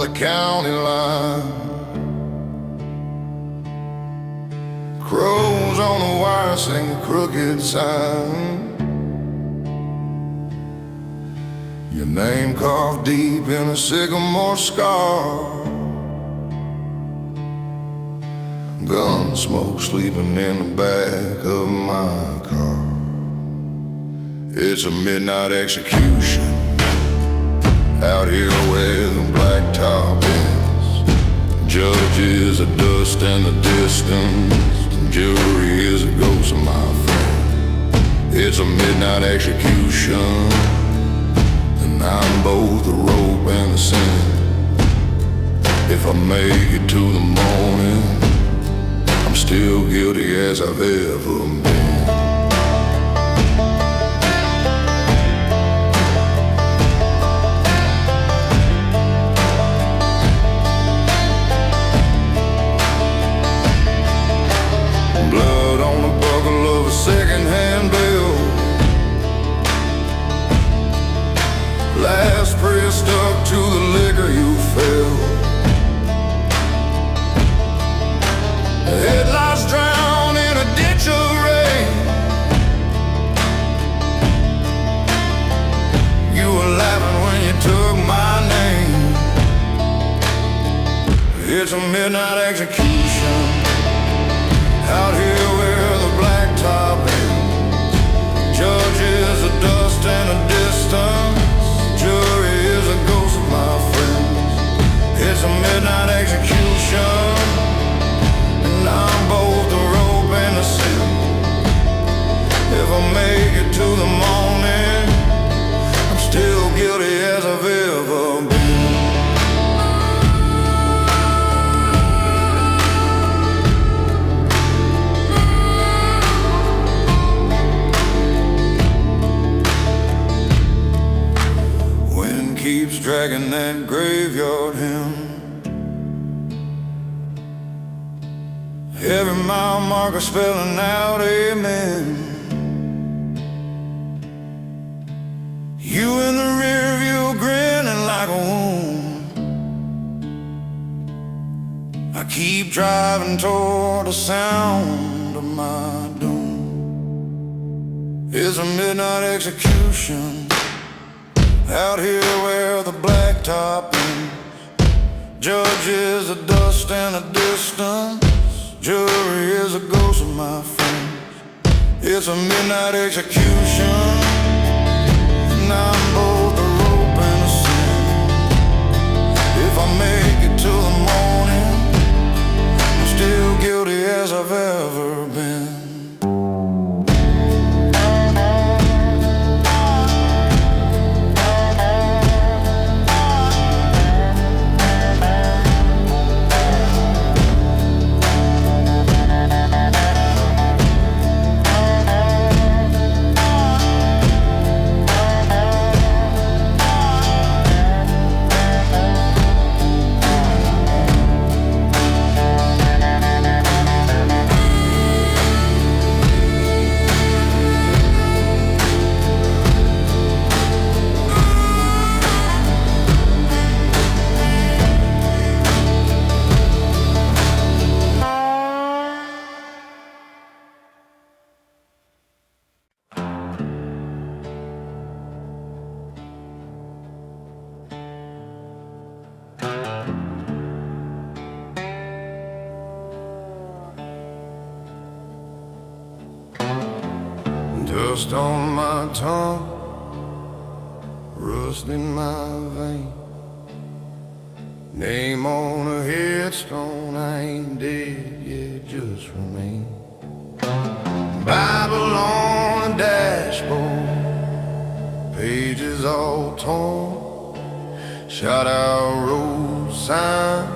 the county line. Crows on the wire sing a crooked sign. Your name carved deep in a sycamore scar. Gun smoke sleeping in the back of my car. It's a midnight execution out here where the blacktop is. Judge is a dust in the distance. Jury is a ghost of my friend. It's a midnight execution, and I'm both the rope and the sin. If I make it to the morning, I'm still guilty as I've ever been. Blood on the buckle of a second-hand bill. Last prayer stuck to the liquor you filled. Headlights drown in a ditch of rain. You were laughing when you took my name. It's a midnight execution out here where the blacktop ends. Judge is a dust and a distance. Jury is a ghost of my friends. It's a midnight execution, and I'm both the rope and the sin. If I make it to the morning, I'm still guilty as I've ever been. Wind keeps dragging that graveyard hymn. Every mile marker spelling out amen. You in the rear view grinning like a wound. I keep driving toward the sound of my doom. It's a midnight execution out here where the blacktop ends. Judge is a dust and a distance. Jury is a ghost of my friends. It's a midnight execution, and I'm both the rope and the sin. If I make it to the morning, I'm still guilty as I've ever been. Dust on my tongue, rust in my vein. Name on a headstone, I ain't dead yet, just remain. Bible on a dashboard, pages all torn. Shot out road sign,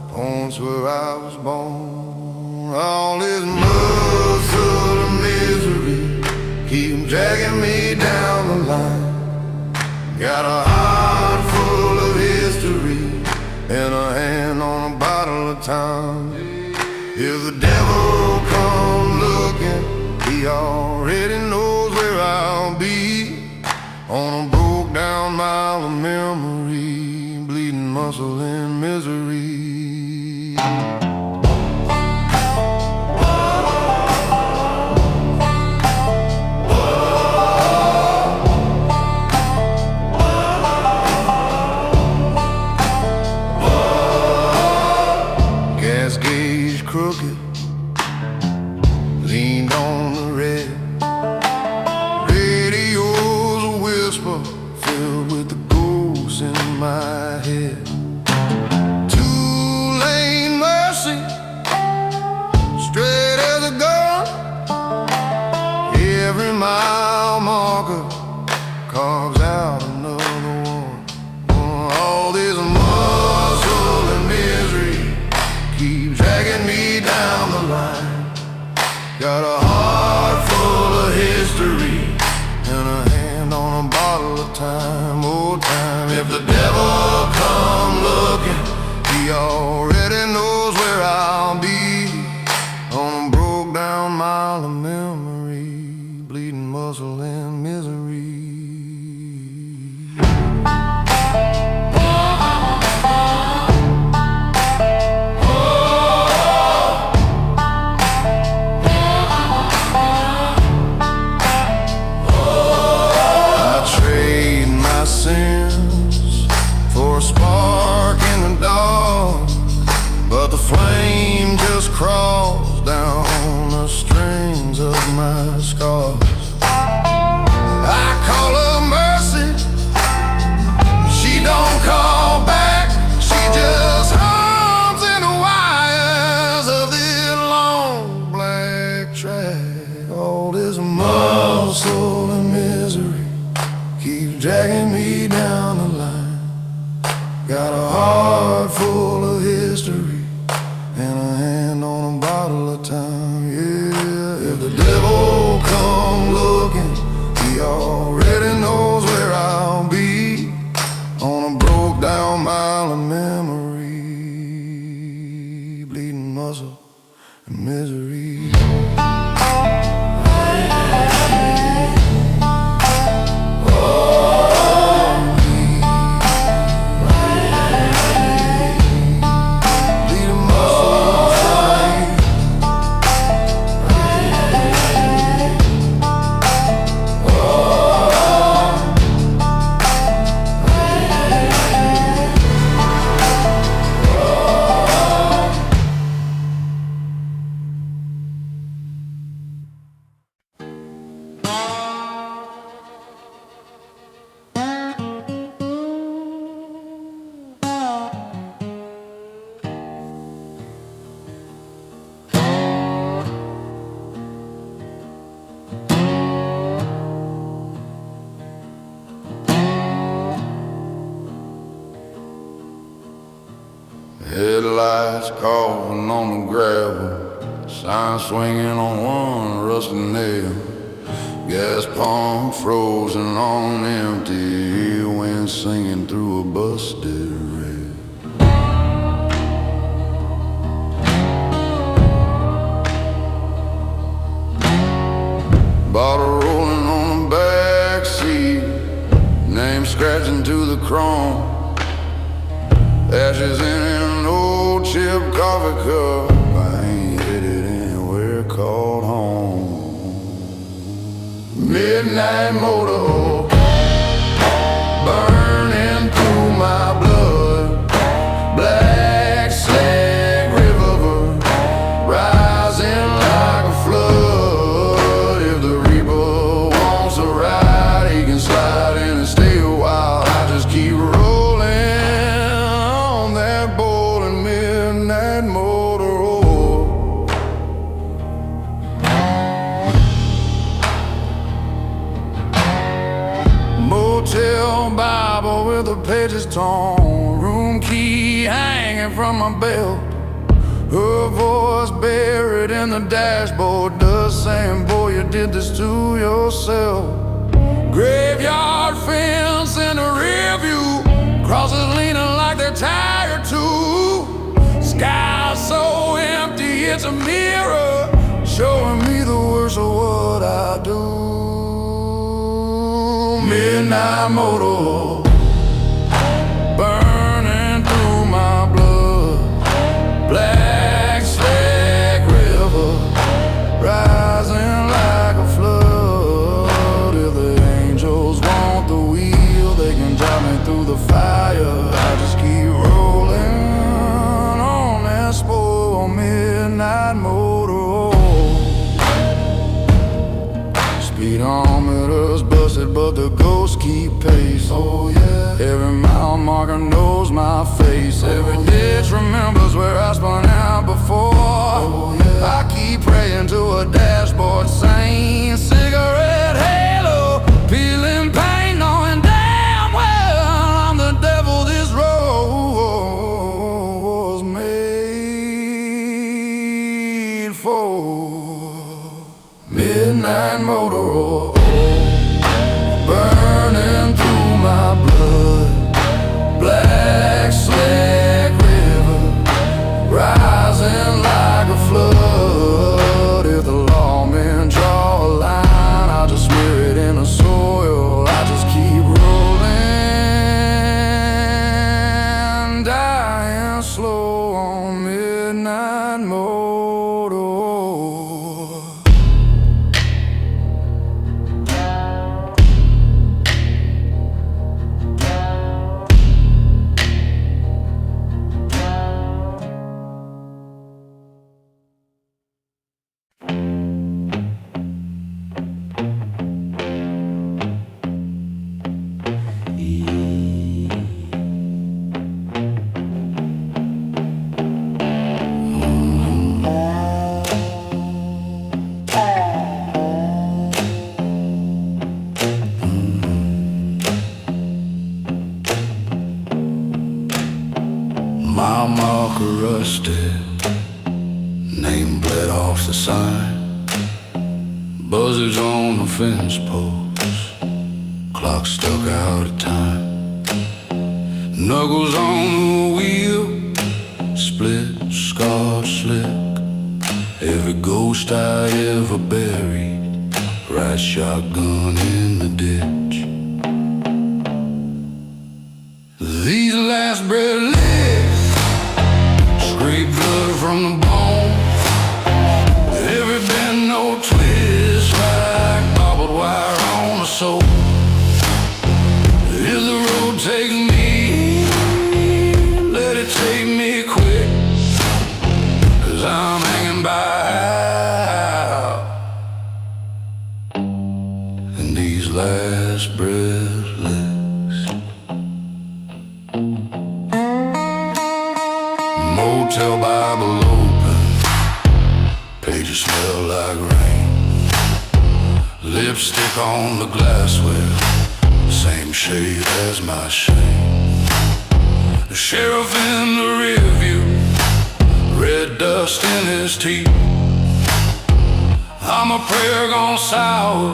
points where I was born. All this muscle of misery keep dragging me down the line. Got a heart full of history and a hand on a bottle of time. If the devil come looking, he already knows where I'll be. On a broke down mile of memory, bleeding muscle muscle in misery. Gas gauge crooked, leaned on the red. Radio's a whisper filled with the ghosts in my head. Two-lane mercy, straight as a gun. Every mile marker carves out another one. All this muscle and misery keep dragging me down the line. Got a heart full of history and a hand on a bottle of time. Oh, time. If the devil come looking, he already knows where I'll be. On a broke down mile of memory, bleeding muscle and misery. Sins for a spark in the dark, but the flame just crawls down the strings of my scars. I call her mercy, she don't call back. She just hums in the wires of this long black track. All this muscle and misery keeps dragging me down the line. Got a heart full of history and a hand on a bottle of time. Yeah, if the devil come looking, he already knows where I'll be. On a broke down mile of memory, bleeding muscle and misery. Headlights coughing on the gravel, sign swinging on one rusty nail. Gas pump frozen on empty, wind singing through a busted rail. Bottle rolling on the back seat, name scratching to the chrome. Ashes in an old chip coffee cup, I ain't headed anywhere called home. Midnight motor burning through my blood, black slag river rising like a flood. If the reaper wants to ride, he can slide in and stay a while. I just keep rolling Bible with the pages torn, room key hanging from my belt. Her voice buried in the dashboard, dust saying, boy, you did this to yourself. Graveyard fence in the rear view, crosses leaning like they're tired too. Sky so empty, it's a mirror showing me the worst of what I do. Midnight motor burning through Every ditch remembers where I spun out before. I keep praying to a dashboard saying cigarette halo, peeling paint, knowing damn well I'm the devil this road was made for. Midnight motor oil burning through my blood. Black slick river rising like a flood. If the lawmen draw a line, I'll just smear it in the soil. I just keep rolling, dying slow on midnight motor. My marker rusted, name bled off the sign. Buzzards on the fence post, clock stuck out of time. Knuckles on the wheel, split, scarred, slick. Every ghost I ever buried, right shotgun in the ditch. These last breath licks scrape blood from the bone. Every bend, no twist, like barbed wire on a soul. If the road takes me, let it take me quick, 'cause I'm hanging by in these last breath licks. Motel Bible open, pages smell like rain. Lipstick on the glassware, same shade as my shame. The sheriff in the rear view, red dust in his teeth. I'm a prayer gone sour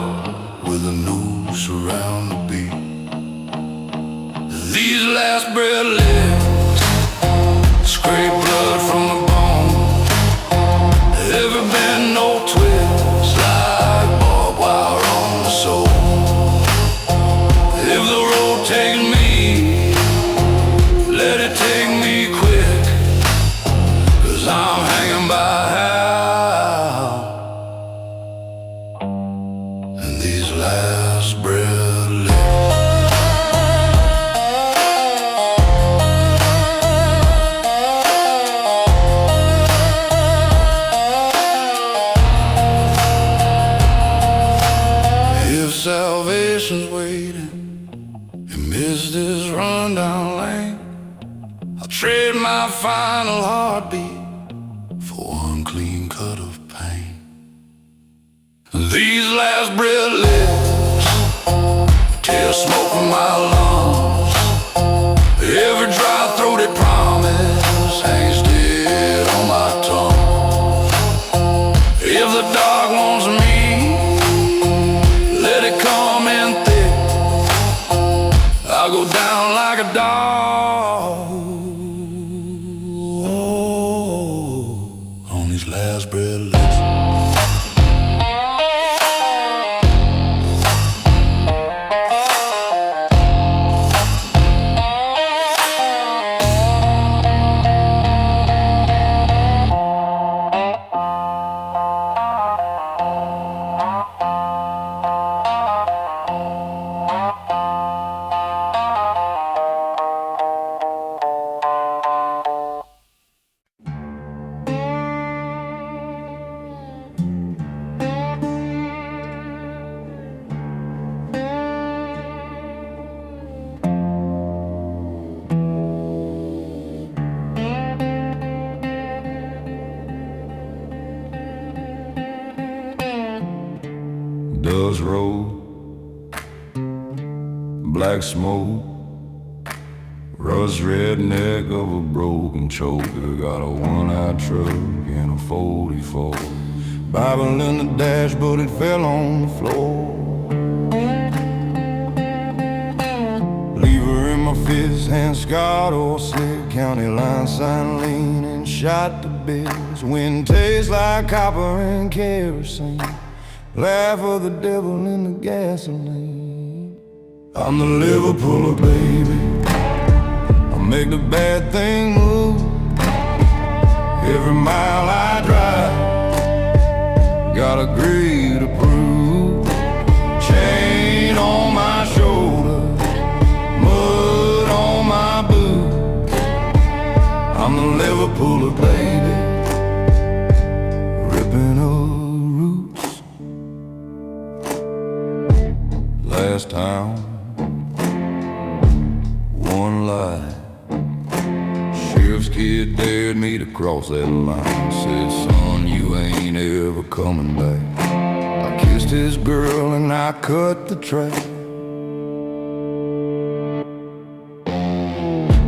with a noose around the beat. These last breath lips scrape blood from the bone. Every bend, no twist, like barbed wire on the soul. If the road takes me, let it take me quick, 'cause I'm hanging by in these last breath lips. Salvation's waiting amidst this rundown lane. I'll trade my final heartbeat for one clean cut of pain. These last breath lips tear smoke from my lungs. Every dry-throated promise hangs dead on my tongue. If the dark wants me, come in thick, I'll go down like a dog on these last breath lips. dust road, black smoke, rust redneck of a broken choker. Got a one-eyed truck and a 44. Bible in the dash, but it fell on the floor. Lever in my fist, hand scarred or sick. County line sign leaning, shot the bills. Wind tastes like copper and kerosene. Laugh of the devil in the gasoline. I'm the Liverpooler, baby. I make the bad thing move. Every mile I drive, got a grade to prove. Chain on my shoulder, mud on my boot. I'm the Liverpooler, baby, ripping up roots. Last town, one life. Sheriff's kid dared me to cross that line. Said, son, you ain't ever coming back. I kissed his girl and I cut the track.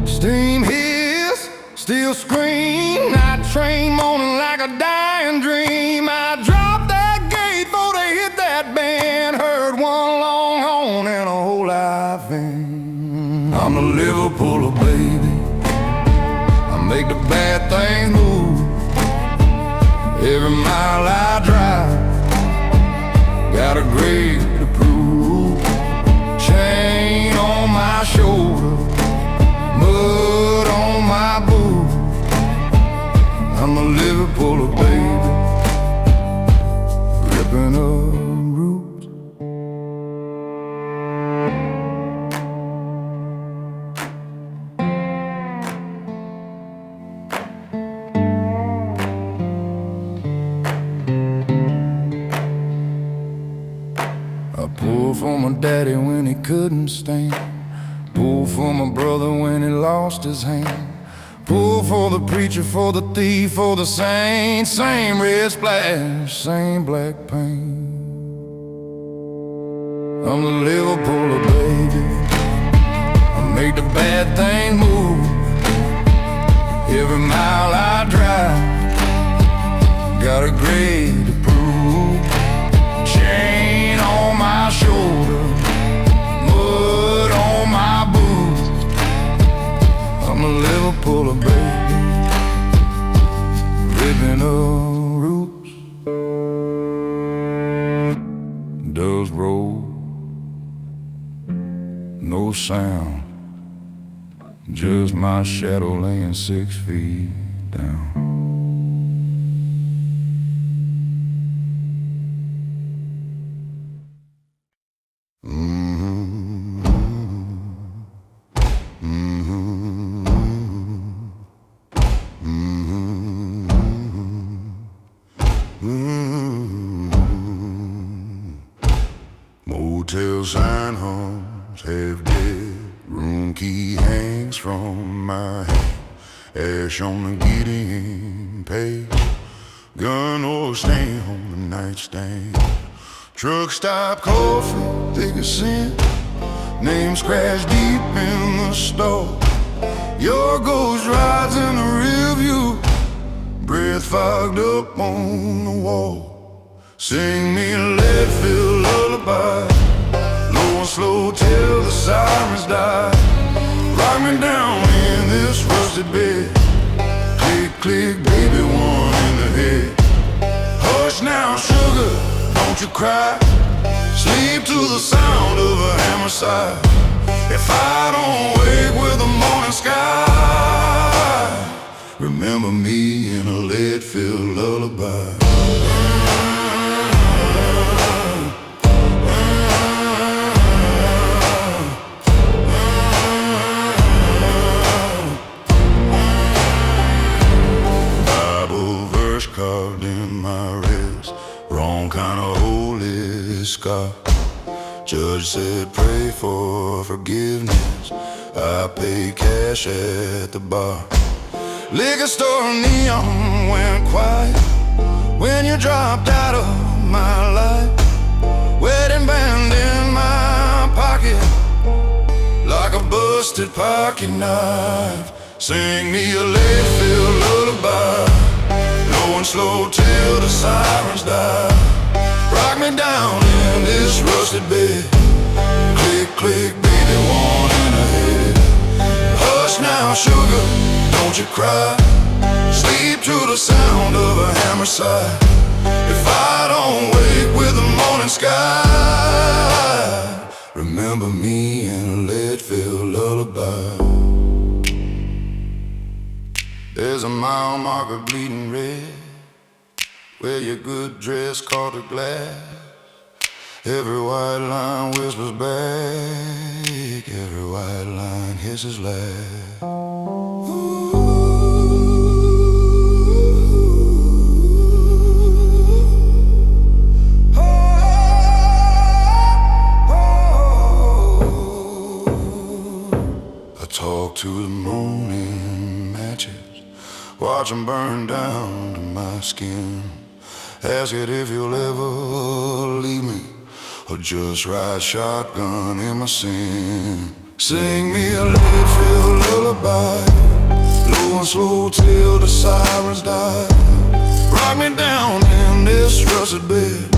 Steam hiss, steel scream. Night train moaning like a dying dream. I dropped that gate before they hit that band. Heard one long horn and a whole life in. I'm the Liverpooler, baby. Make the bad things move. Every mile I drive, got a grade to prove. Chain on my shoulder, mud on my boot. I'm a Liverpooler, baby, ripping up roots. I pulled for my daddy when he couldn't stand. Pulled for my brother when he lost his hand. Pulled for the preacher, for the thief, for the saint. Same red splash, same black paint. I'm the Liverpooler, baby. I make the bad thing move. Every mile I drive, got a grade to prove. Chain on my shoulder, mud on my boots. I'm a Liverpooler, baby, ripping up roots. Dust roll, no sound, just my shadow laying 6 feet down. Motel sign homes, half dead. Room key hangs from my hand. Ash on the Gideon page. Gun or stain on the nightstand. Truck stop coffee, thick as sin. Name scratched deep in the store. Your ghost rides in the rear view. Breath fogged up on the wall. Sing me a lead-filled lullaby. Low and slow till the sirens die. Rock me down in this rusted bed. Click, click, baby, one in the head. Hush now, sugar, don't you cry. Sleep to the sound of a hammer sigh. If I don't wake with the morning sky, remember me in a lead-filled lullaby. Carved in my wrist, wrong kind of holy scar. Judge said pray for forgiveness. I paid cash at the bar. Liquor store neon went quiet when you dropped out of my life. Wedding rusted pocket knife. Sing me a lead-filled lullaby, low and slow till the sirens die. Rock me down in this rusted bed. Click, click, baby, one in a head. Hush now, sugar, don't you cry. Sleep to the sound of a hammer sigh. If I don't wake with the morning sky, remember me in a lead-filled lullaby. There's a mile marker bleeding red where your good dress caught the glass. Every white line whispers back, every white line hisses laugh. I talk to the moon in matches, watch them burn down to my skin. Ask it if you'll ever leave me, or just ride shotgun in my sin. Sing me a lead-filled lullaby, low and slow till the sirens die. Rock me down in this rusted bed.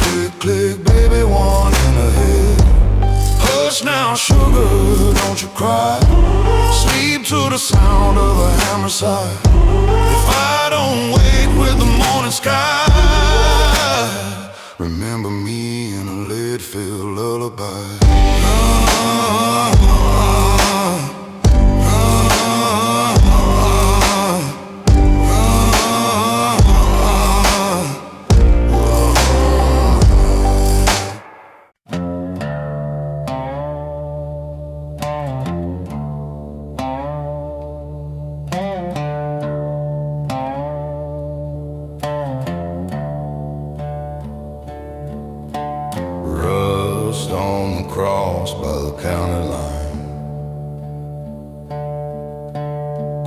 Click, click, baby, one in a head. Hush now, sugar, don't you cry. Sleep to the sound of a hammer sigh. If I don't wake with the morning sky, remember me in a lead-filled lullaby. On the cross by the county line,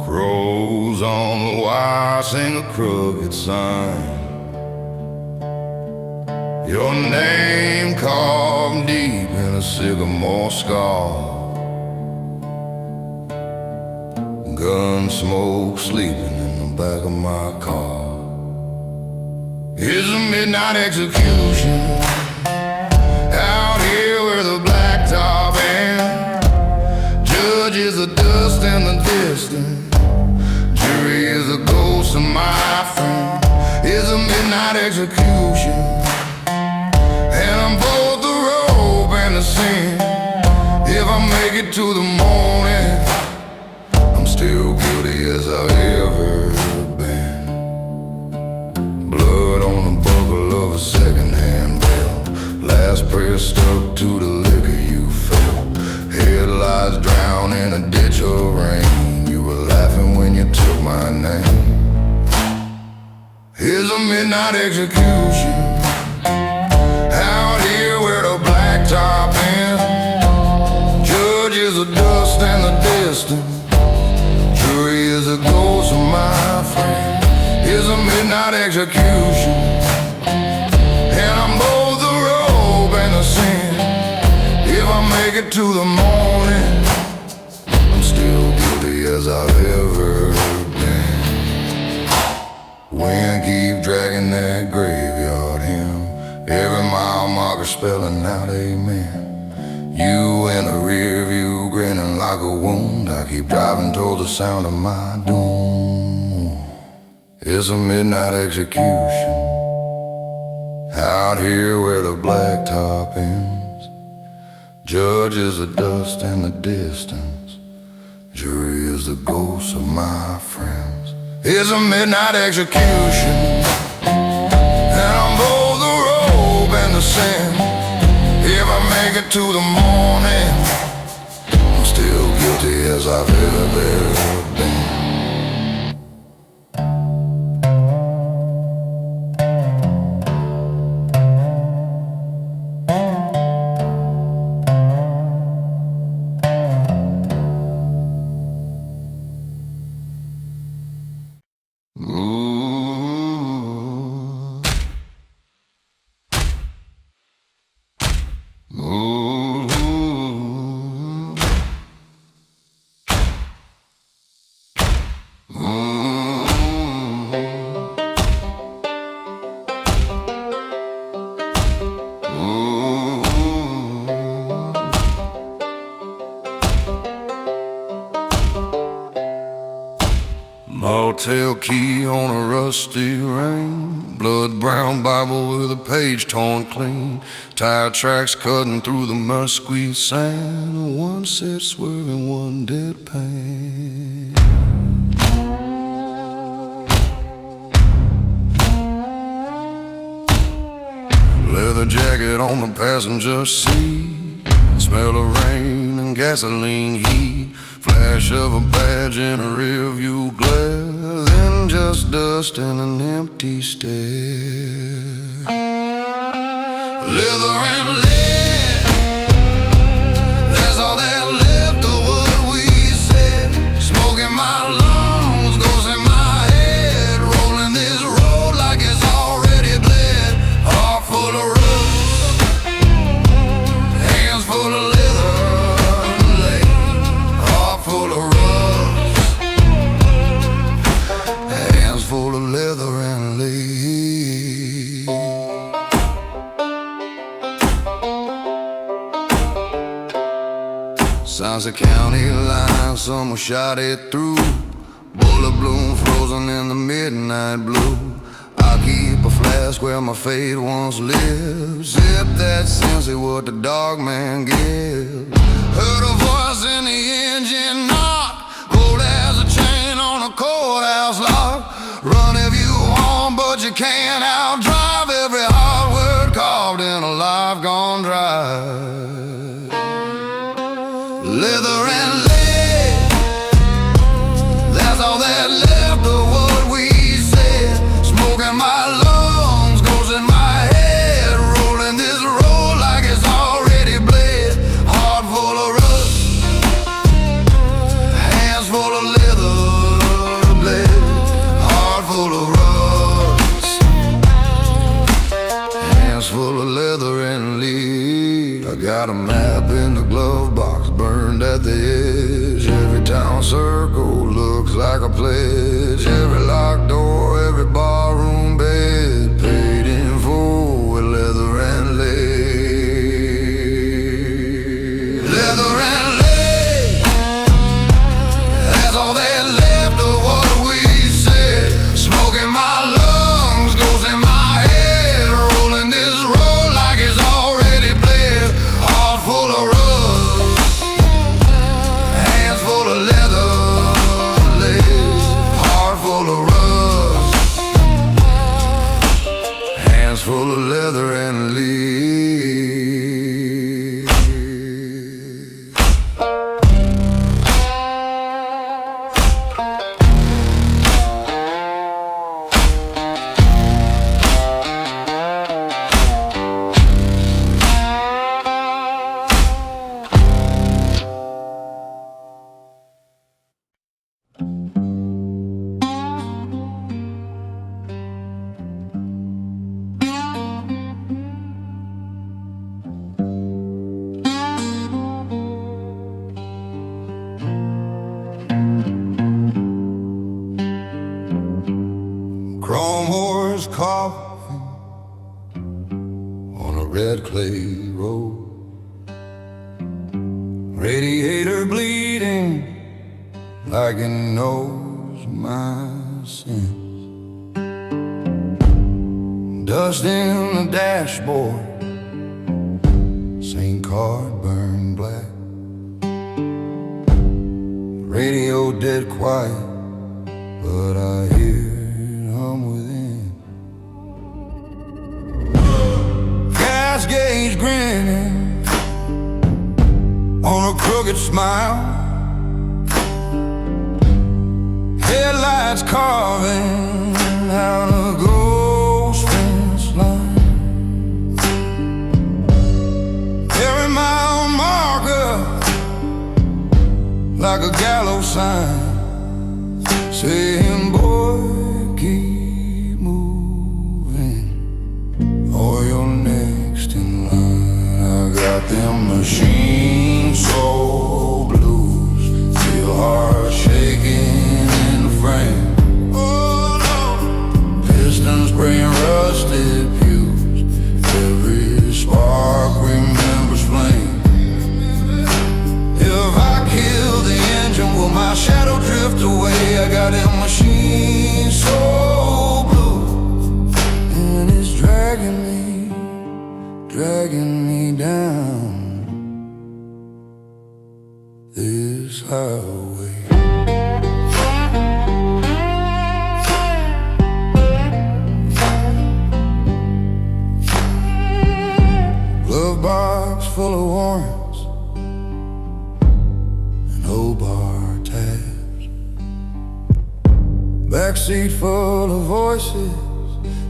crows on the wire sing a crooked sign. Your name carved deep in a sycamore scar. Gun smoke sleeping in the back of my car. It's a midnight execution out here where the blacktop ends. Judge is the dust in the distance. Jury is the ghost of my friend. It's a midnight execution, and I'm both the rope and the sin. If I make it to the morning, I'm still guilty as I've ever been. Blood on the buckle of a second-hand belt. Last prayer stuck to the liquor you felt. Headlights drowned in a ditch of rain. You were laughing when you took my name. Here's a midnight execution out here where the blacktop ends. Judge is the dust and the distance. Jury is the ghost of my friend. Here's a midnight execution, and I'm both the rope and the sin. If I make it to the morning, I'm still guilty as I've ever been. Wind keep dragging that graveyard hymn. Every mile marker spelling out amen. You in the rear view grinning like a wound. I keep driving toward the sound of my doom. It's a midnight execution out here where the blacktop ends. Judge is the dust and the distance. Jury is the ghost of my friends. It's a midnight execution, and I'm both the rope and the sin. If I make it to the morning, I'm still guilty as I've ever been. Motel key on a rusty ring, blood brown Bible with a page torn clean, tire tracks cutting through the musquite sand, one set swerving, one deadpan. Leather jacket on the passenger seat, smell of rain and gasoline heat, flash of a badge in a rearview glare, then just dust and an empty stare. Leather and lead, that's all that left of what we said. Smoke in my lungs, goes in my head, rolling this road like it's already bled. Heart full of rust, hands full of leather, full of rust, hands full of leather and lead. Sunset County line, someone shot it through. Bullet bloom frozen in the midnight blue. I keep a flask where my fate once lived. Sip that Cincy, what the dog man gives. Heard a voice in the engine knock, cold as a chain on a courthouse lock. Run if you want, but you can't outdrive every hard word carved in a life gone dry. Leather and lead, that's all that left of what we said. Smoke in my lungs, goes in my head, rolling this road like it's already bled. Heart full of rust, hands full of leather bled. Heart full of rust, hands full of leather and lead. I got a map in the glove box, burned at the edge. Every town circle looks like a pledge. Every locked door, every barroom bed, paid in full with leather and lead. Leather and lead, that's all that left of what we said. Smoke in my lungs, goes in my head, rolling this road like it's already bled. Heart full of rust, hands full of leather lead. Heart full of rust, hands full of leather and lead. Chrome horse coffin on a red clay road, radiator bleeding like it knows my sins. Dust in the dashboard, St. Card burned black. Radio dead quiet, but I hear hum within. Gas gauge grinning on a crooked smile, headlights carving out a ghost fence line. Every mile marker like a gallows sign, saying, boy, keep moving, or you're next in line. I got them machine soul blues, feel heart shaking in the frame. Oh no, pistons spraying rusted fuse, every spark remembers flame. If I kill the engine, will my shadow drift away? I got them machine Backseat full of voices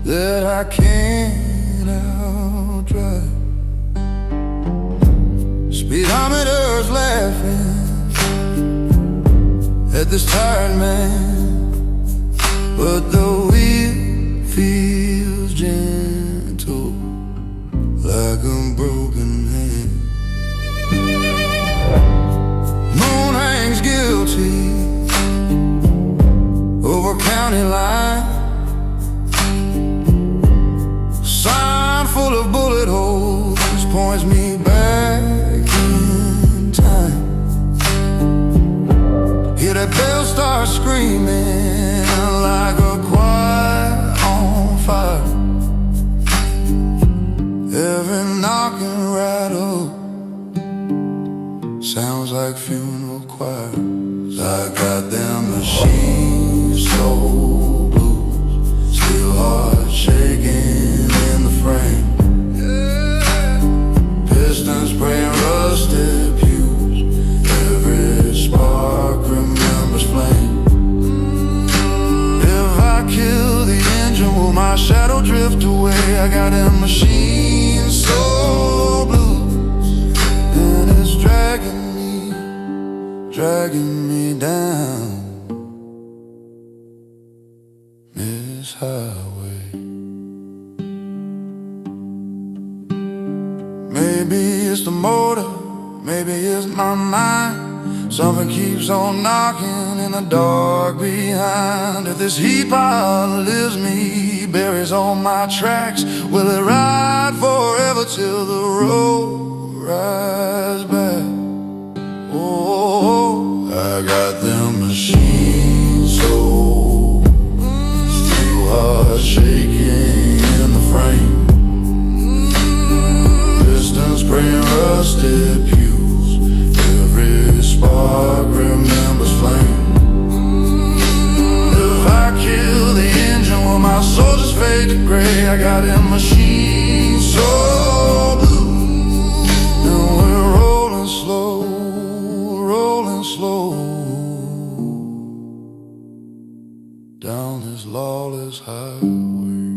that I can't outright. Speedometer's laughing at this tired man, but the wheel feels gentle like a broken hand. Moon hangs guilty over county line, sign full of bullet holes points me back in time. Hear that bell start screaming like a choir on fire. Every knock and rattle sounds like funeral choirs. I got them machines so blues, still heart shaking in the frame. Pistons spraying rusted pews, every spark remembers flame. If I kill the engine, will my shadow drift away? I got them machines so blues, and it's dragging me down this highway. Maybe it's the motor, maybe it's my mind. Something keeps on knocking in the dark behind. If this heat pile lives me, buries all my tracks, will it ride forever till the road rides back? Oh, I got them machines so still heart shaking in the frame. Pistons spraying rusted pews, every spark remembers flame. If I kill the engine, will my soldiers fade to gray? I got them machines so blue, and we're rolling slow down this lawless highway.